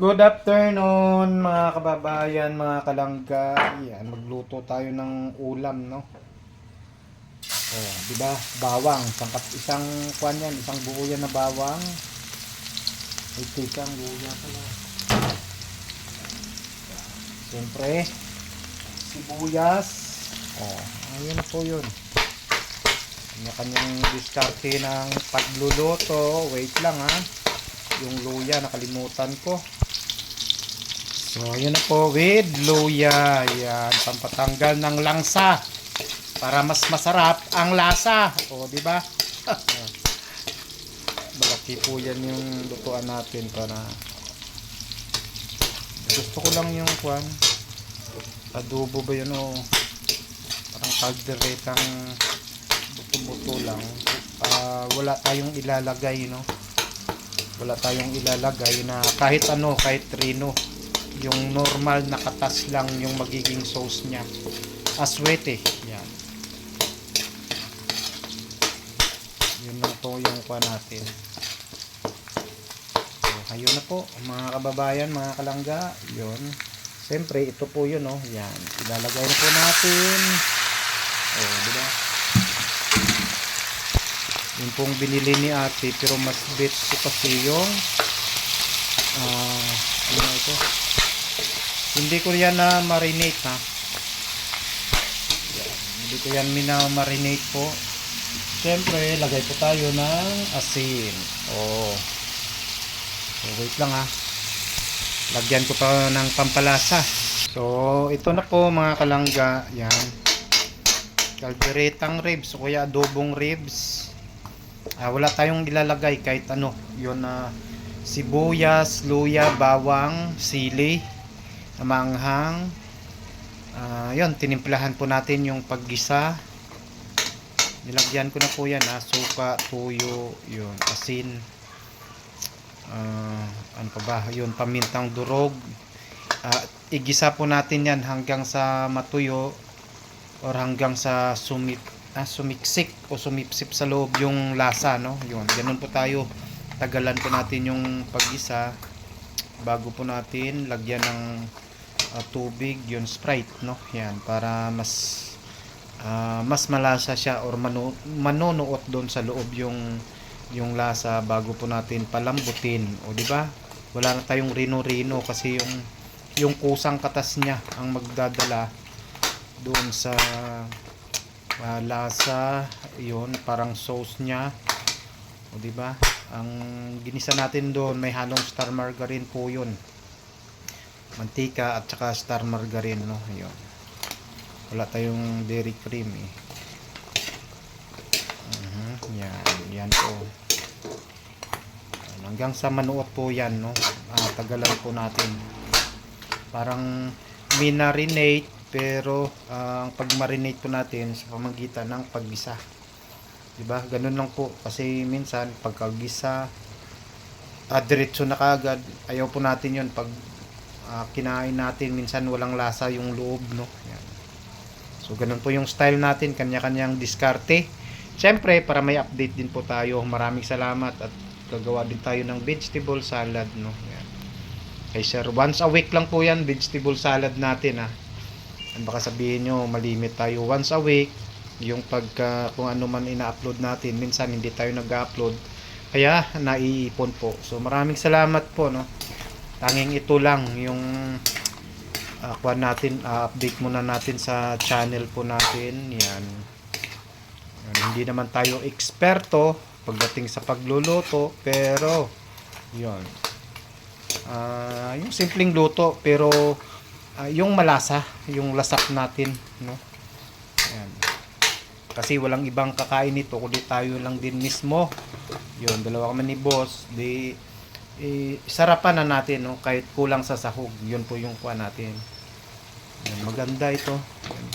Good afternoon mga kababayan, mga kalangga. Yan, magluto tayo ng ulam, no? Oh, 'di ba? Bawang, isang kwan yan, isang buo yan na bawang. Ito isang luya pala. Siyempre, sibuyas. Oh, ayun na po 'yun. Kanya-kanyang diskarte ng pagluluto. Wait lang ha. Yung luya nakalimutan ko. So, yun na po with luya. Yan, pampatanggal ng langsa para mas masarap ang lasa. O, di ba? Malaki po yan yung lutuan natin para gusto ko lang yung kwan. Adobo ba yun o parang kalderetang buto-buto lang. Wala tayong ilalagay, no? Wala tayong ilalagay na kahit ano, kahit rino. Yung normal na katas lang yung magiging sauce niya. Aswete. Yan. Yun lang po yung kuha natin. So, ayun na po mga kababayan, mga kalangga. Yun. Siyempre, ito po yun, oh. Yan. Ilalagay na po natin. Oh, diba? Yung pong binili ni ate, pero mas bet ko kasi yung ano na ito? Hindi ko yan na marinate ha. Yan. Hindi ko yan mina-marinate po. Siyempre, lagay po tayo ng asin. Oh. So, wait lang ha. Lagyan ko pa ng pampalasa. So, ito na po mga kalangga. Yan. Kalderetang ribs o kaya adobong ribs. Wala tayong ilalagay kahit ano. Yun na sibuyas, luya, bawang, sili, manghang. Yun, tinimplahan po natin yung paggisa. Nilagyan ko na po yan, suka, tuyo, yun, asin. Ano pa ba? Yun, pamintang durog. Igisa po natin yan hanggang sa matuyo or hanggang sa sumiksik o sumipsip sa loob yung lasa, no? Yun, ganun po tayo. Tagalan po natin yung paggisa bago po natin lagyan ng tubig, yun Sprite, no? Yan, para mas malasa siya or manunuot doon sa loob yung lasa bago po natin palambutin. O di ba? Wala na tayong rino-rino kasi yung kusang katas niya ang magdadala doon sa lasa, yun, parang sauce niya. O di ba? Ang ginisa natin doon may halong star margarine po yun. Mantika at saka star margarine, no? Ayun. Wala tayong dairy cream eh. Yan po. Hanggang sa manuot po yan, no? Tagalan po natin. Parang minarinate pero ang pag-marinate po natin sa pamagitan ng paggisa. Diba? Ganun lang po kasi minsan pagkagisa diretso na kagad. Ayaw po natin yun pag kinain natin, minsan walang lasa yung loob, no? Yan. So ganun po yung style natin, kanya-kanyang diskarte. Siyempre, para may update din po tayo. Maraming salamat at gagawa din tayo ng vegetable salad, no? Yan. Kay sir, once a week lang po yan, vegetable salad natin, ha. Baka sabihin nyo, malimit tayo once a week. Yung kung ano man ina-upload natin, minsan hindi tayo nag-upload. Kaya, naiipon po. So, maraming salamat po, no? Tanging ito lang yung update muna natin sa channel po natin. Yan. Hindi naman tayo eksperto pagdating sa pagluluto, pero yun. Yung simpleng luto pero yung malasa, yung lasap natin, no? Yan. Kasi walang ibang kakain nito kundi tayo lang din mismo. Yun, dalawa kami ni boss, sarapan na natin, no? Kahit kulang sa sahog. Yun po yung kuha natin. Yan, maganda ito. Yan.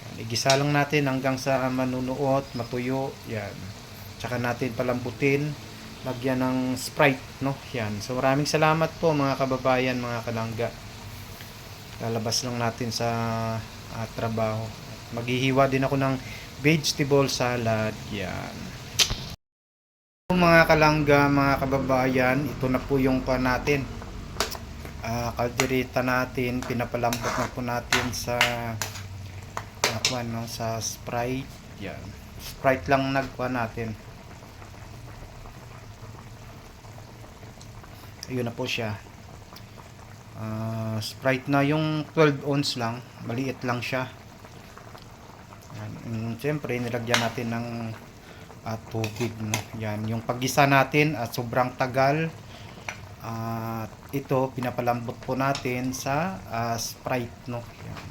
Yan, igisa lang natin hanggang sa manunuot, matuyo. Yan. Tsaka natin palambutin. Lagyan ng Sprite, no? Yan. So maraming salamat po mga kababayan, mga kalangga. Lalabas lang natin sa trabaho. Maghihiwa din ako ng vegetable salad. Yan. mga kalangga, mga kababayan, ito na po yung pa natin. Kaldereta natin, pinapalambot na po natin sa sa Sprite. Yan. Sprite lang nagkuha natin. Ayun na po siya. Sprite na yung 12 ounce lang, maliit lang siya. Yan. Siyempre nilagyan natin ng tubig, no? Yan, yung paggisa natin at sobrang tagal. Ito pinapalambot po natin sa Sprite, no? Yan.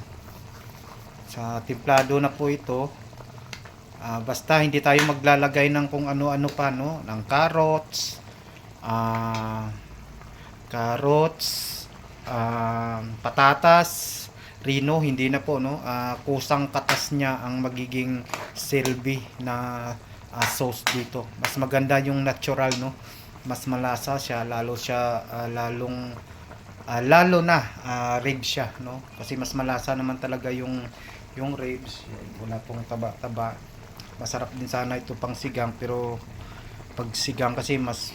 Sa timplado na po ito. Basta hindi tayo maglalagay ng kung ano-ano pa, no? Ng carrots, patatas, rino, hindi na po, no? Kusang katas niya ang magiging silbi na sauce dito. Mas maganda yung natural, no? Mas malasa siya, lalo na ribs siya, no? Kasi mas malasa naman talaga yung ribs. Wala pong taba-taba. Masarap din sana ito pang sigang, pero pag sigang kasi mas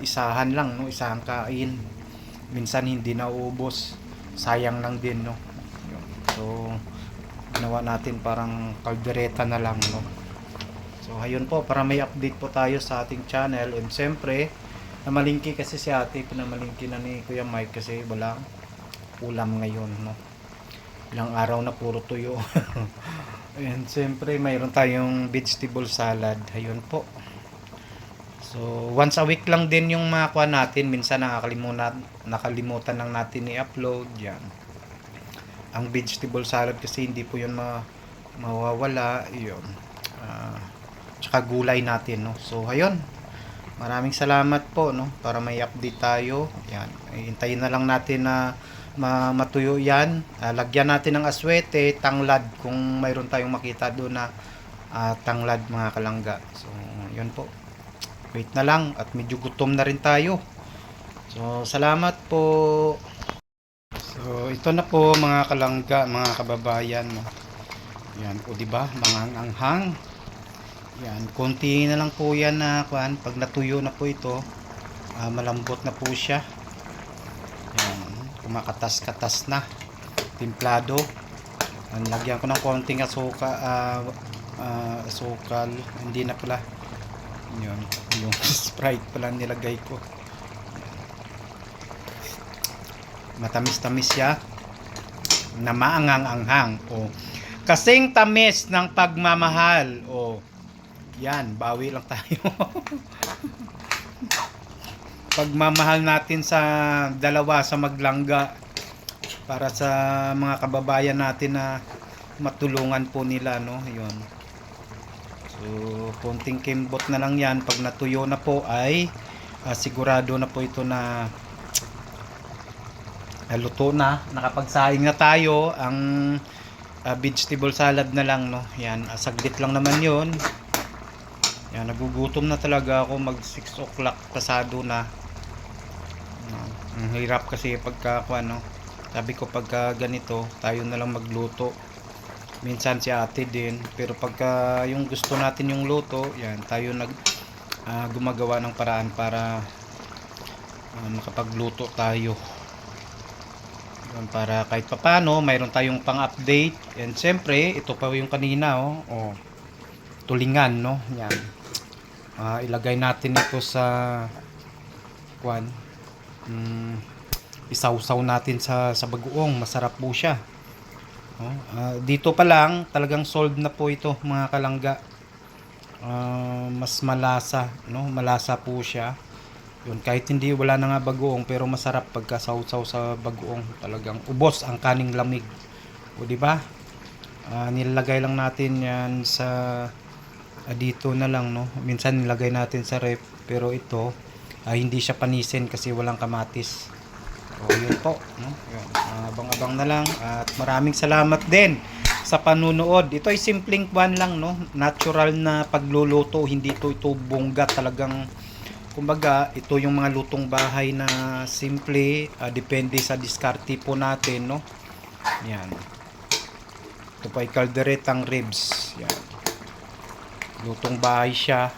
isahan lang, no? Isahan kain. Minsan hindi na uubos. Sayang lang din, no? So ginawa natin parang kaldereta na lang, no? So ayun po, para may update po tayo sa ating channel. And siyempre namalingki kasi si ate, pinamalingki na ni Kuya Mike kasi walang ulam ngayon, no? Ilang araw na puro tuyo. And siyempre mayroon tayong vegetable salad. Ayun po. So once a week lang din yung makuha natin. Minsan nakalimutan lang natin i-upload. Yan. Ang vegetable salad kasi hindi po yun mawawala. Yun. Tsaka gulay natin, no? So ayun. Maraming salamat po, no, para may update tayo. Yan. Hintayin na lang natin na matuyo yan. Lagyan natin ng aswete, tanglad kung mayroon tayong makita doon na tanglad, mga kalangga. So yun po. Wait na lang at medyo gutom na rin tayo. So salamat po. So ito na po, mga kalangga, mga kababayan, no. Yan po, di ba? Mga anghang. Yan, konti na lang po yan na pag natuyo na po ito, malambot na po siya. Yan, kumakatas-katas na. Timplado. Lagyan ko ng konting asukal, hindi na pala. Yun, yung Sprite pala nilagay ko. Matamis-tamis siya. Na maangang-anghang. Oh. Kasing tamis ng pagmamahal. Oh. Yan, bawi lang tayo. Pagmamahal natin sa dalawa, sa maglangga, para sa mga kababayan natin na matulungan po nila, no? Yun. So konting kimbot na lang yan. Pag natuyo na po ay sigurado na po ito na luto na, nakapagsaing na tayo. Ang vegetable salad na lang, no? Yan, saglit lang naman yun. Yan, nagugutom na talaga ako. Mag 6 o'clock pasado na. Ang hirap kasi pagka no? Sabi ko pagka ganito tayo na lang magluto. Minsan si ate din, pero pagka yung gusto natin yung luto, yan, tayo gumagawa ng paraan para makapagluto tayo. Yan, para kahit papano mayroon tayong pang-update. And siyempre ito pa yung kanina, tulingan, no? Yan. Ilagay natin ito sa isawsaw natin sa bagoong. Masarap po siya. Dito pa lang talagang sold na po ito, mga kalangga. Mas malasa, no? Malasa po siya. Yun, kahit hindi, wala na nga bagoong, pero masarap pagka sausaw sa bagoong. Talagang ubos ang kaning lamig. O di ba? Nilalagay lang natin yan sa dito na lang, no. Minsan nilagay natin sa ref, pero ito hindi siya panisin kasi walang kamatis. So yun po, no. Yun, abang-abang na lang at maraming salamat din sa panunood. Ito ay simpleng kwan lang, no. Natural na pagluluto, hindi ito bongga. Talagang kumbaga ito yung mga lutong bahay na simple, depende sa diskarte po natin, no. Yan. Ito pa ay kalderetang ribs. Yan. Lutong bahay siya.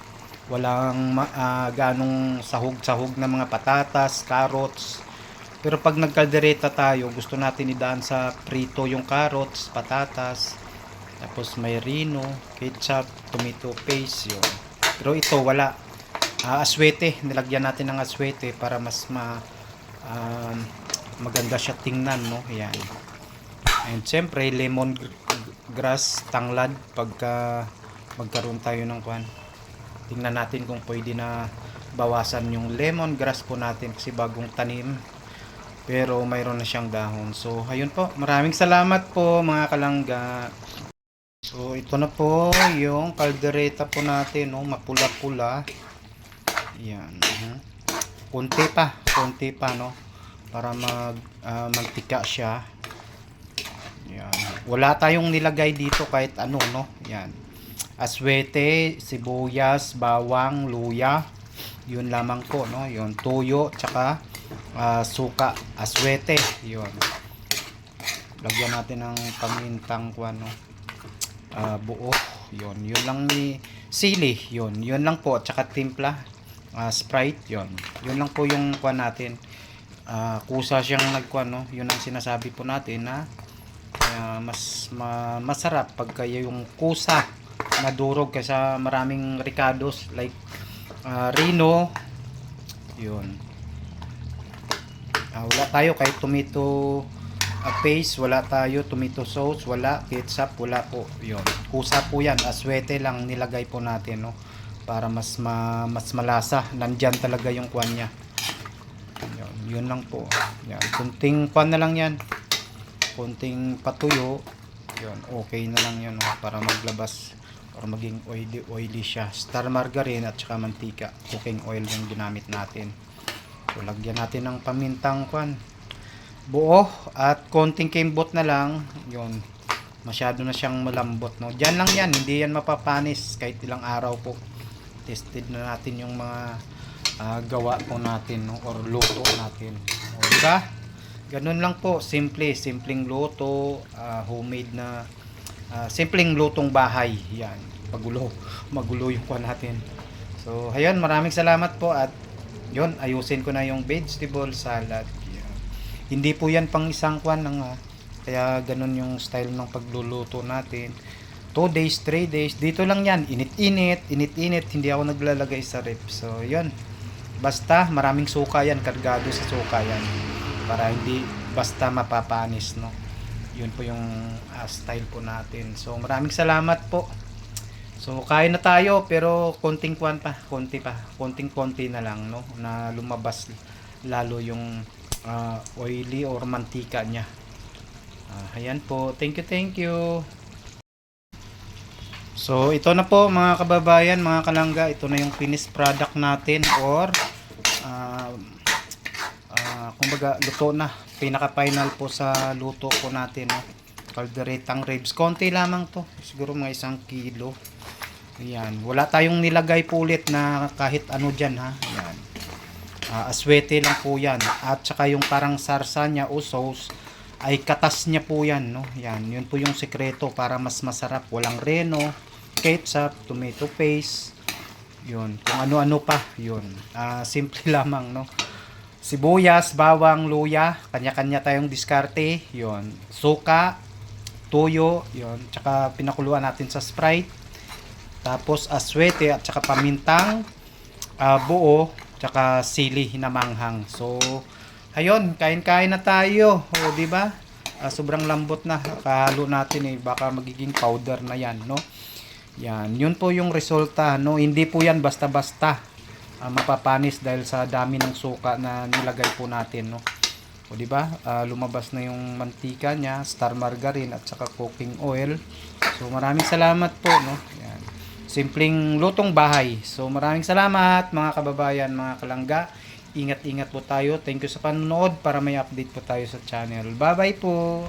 walang ganong sahog-sahog na mga patatas, carrots. Pero pag nagkaldereta tayo, gusto natin idaan sa prito yung carrots, patatas, tapos may rino, ketchup, tomato paste, yun. Pero ito wala. Aswete, nilagyan natin ng aswete para mas maganda siya tingnan, no? Yan. And siyempre, lemon grass, tanglad, pagka magkaroon tayo ng kwan. Tingnan natin kung pwede na bawasan yung lemon grass po natin kasi bagong tanim. Pero mayroon na siyang dahon. So, ayun po. Maraming salamat po mga kalangga. So, ito na po yung kaldereta po natin, no? Mapula-pula. Yan. Konti pa, no? Para magtika siya. Yan. Wala tayong nilagay dito kahit ano, no? Yan. Aswete, sibuyas, bawang, luya. Yun lamang po, no? Yun, tuyo, tsaka suka, aswete. Yun. Lagyan natin ng pamintang no? Buo. Yun lang ni sili. Yun lang po. Tsaka timpla. Sprite. Yun lang po yung kwan natin. Kusa siyang nagkwan, no? Yun ang sinasabi po natin na masarap pagka yung kusa nadurog kasi maraming ricados like rino. Yun. Wala tayo kahit tomato paste, wala tayo tomato sauce, wala ketchup, wala po. Yun. Kusa po yan. Aswete lang nilagay po natin, no? Para mas malasa. Nandyan talaga yung kwan niya. Yun lang po. Yan. Kunting kwan na lang yan. Kunting patuyo. Yun. Okay na lang yun, no? Para maglabas. Para maging oily siya. Star margarine at saka mantika. Cooking oil yung ginamit natin. So, lagyan natin ng pamintang kwan. Buo at konting kembot na lang. Yun. Masyado na siyang malambot, no? Diyan lang yan. Hindi yan mapapanis kahit ilang araw po. Tested na natin yung mga gawa po natin, no? Or luto natin. O, diba? Ganun lang po. Simpleng luto. Homemade na simpleng lutong bahay. Yan. Magulo yung kwan natin. So, ayun. Maraming salamat po at yun, ayusin ko na yung vegetable salad. Yan. Hindi po yan pang isang kwan ng kaya ganun yung style ng pagluluto natin. 2 days, 3 days. Dito lang yan. Init-init. Hindi ako naglalagay sa rep. So, yun. Basta maraming suka yan. Kargado sa suka yan. Para hindi basta mapapanis, no? Yun po yung style po natin. So, maraming salamat po. So, kain na tayo pero konting konti na lang, no, na lumabas lalo yung oily or mantika niya. Ayan po. Thank you. So, ito na po mga kababayan, mga kalangga, ito na yung finished product natin or kumbaga luto na. Pinaka final po sa luto po natin, no. Kalderetang ribs. Konti lamang to. Siguro mga 1 kilo. Ayan. Wala tayong nilagay po ulit na kahit ano dyan, ha. Ayan. Aswete lang po yan. At saka yung parang sarsa niya o sauce ay katas niya po yan, no. Ayan. Yun po yung sekreto para mas masarap. Walang reno, ketchup, tomato paste. Yun. Kung ano-ano pa. Yun. Simple lamang, no. Sibuyas, bawang, luya. Kanya-kanya tayong diskarte. Yun. Suka, tuyo. Yun. Tsaka pinakuluan natin sa Sprite. Tapos aswete at saka pamintang buo, tsaka sili na manghang. So, ayun, kain-kain na tayo. O, di ba? Sobrang lambot na. Kahalo natin baka magiging powder na 'yan, no? Yan, yun po yung resulta, no? Hindi po 'yan basta-basta mapapanis dahil sa dami ng suka na nilagay po natin, no? O, di ba? Lumabas na yung mantika niya, star margarine at saka cooking oil. So, maraming salamat po, no? Yan. Simpleng lutong bahay. So, maraming salamat mga kababayan, mga kalangga. Ingat-ingat po tayo. Thank you sa panonood para may update po tayo sa channel. Bye-bye po!